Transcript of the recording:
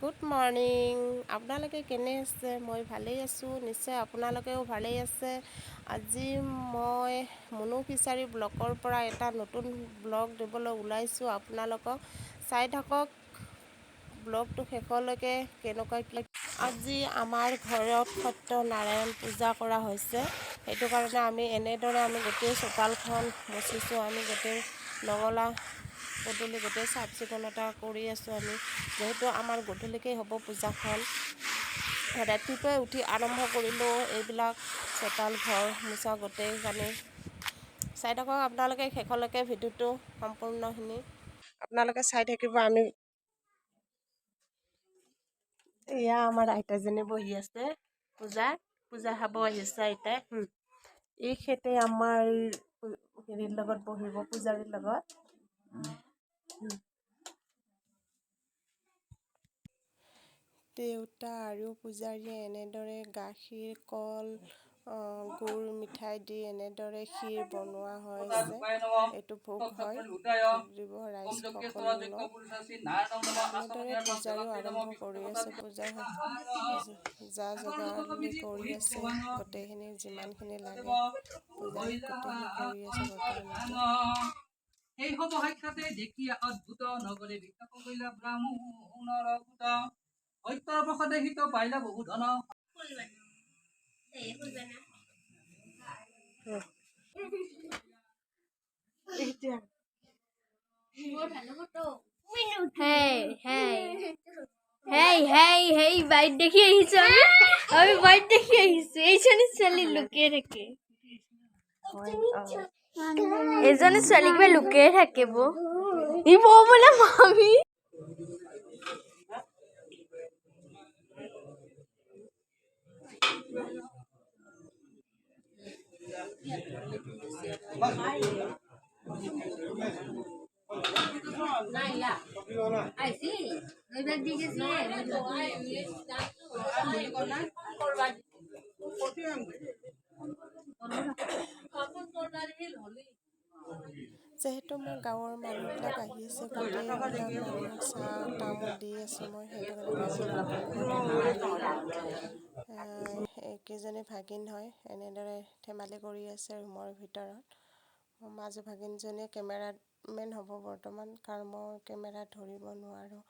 Good morning. আপোনালোকে কেনে আছে? মই ভালেই আছোঁ, নিশ্চয় আপোনালোকেও ভালেই আছে। আজি মই মুনু ফিচাৰী ব্লকৰ পৰা এটা নতুন ব্লগ দিবলৈ ওলাইছোঁ। আপোনালোকক চাই থাকক ব্লগটো শেষলৈকে। কেনেকুৱা কি আজি আমাৰ ঘৰত সত্যনাৰায়ণ পূজা কৰা হৈছে, সেইটো কাৰণে আমি এনেদৰে গোটেই চোতালখন মচিছোঁ। আমি গোটেই নঙলা গধূলি গোটেই চাফ চিকুণতা কৰি আছোঁ। আমি যিহেতু আমাৰ গধূলিকেই হ'ব পূজাখন, ৰাতিপুৱাই উঠি আৰম্ভ কৰিলোঁ এইবিলাক চোতাল ঘৰ মোচা গোটেইখিনি। চাই থাকক আপোনালোকে শেষলৈকে ভিডিঅ'টো সম্পূৰ্ণখিনি আপোনালোকে চাই থাকিব। আমি এয়া আমাৰ আইতাজনী বহি আছে, পূজা খাব আহিছে আইতাই। এই খেতে আমাৰ হেৰিৰ লগত বহিব, পূজাৰীৰ লগত। দেউতা আৰু পূজাৰীয়ে এনেদৰে গাখীৰ, কল, গুৰ, মিঠাই দি এনেদৰে ক্ষীৰ বনোৱা হৈছে। এইটো ভোগ হয়, ভোগ দিব ৰাইজ সকলক। এনেদৰে পূজাৰো আৰম্ভ কৰি আছে, পূজাৰ যা যোগাৰ কৰি আছে। গোটেইখিনি যিমানখিনি লাগে পূজাৰীক গোটেইখিনি কৰি আছে বৰ্তমানতে। সেই হব সাক্ষাতে দেখিয়া অদ্ভুত নগৰে বিখ্যাত কৰিলা ব্ৰাহ্মণৰ পুতা ঐক্যৰ প্ৰসাদে হিত পাইলা বহু ধন। বাইট দেখি আহিছো আমি বাইট দেখি আহিছো। এইজনী ছোৱালী লুকিয়ে থাকে, এইজনী ছোৱালী কিবা লুকিয়ে থাকিব। ই বৌ বোলে মামী। যিহেতু মোৰ গাঁৱৰ মানুহবিলাক আহি আছে, গোটেইবিলাক মানুহক চাহ তামোল দি আছোঁ মই, সেইটো কাৰণে বেছি এইকেইজনী ভাগিন হয়। এনেদৰে ধেমালি কৰি আছে ৰুমৰ ভিতৰত। মাজু ভাগিনজনীয়ে কেমেৰামেন হ'ব বৰ্তমান, কাৰণ মই কেমেৰা ধৰিব নোৱাৰোঁ।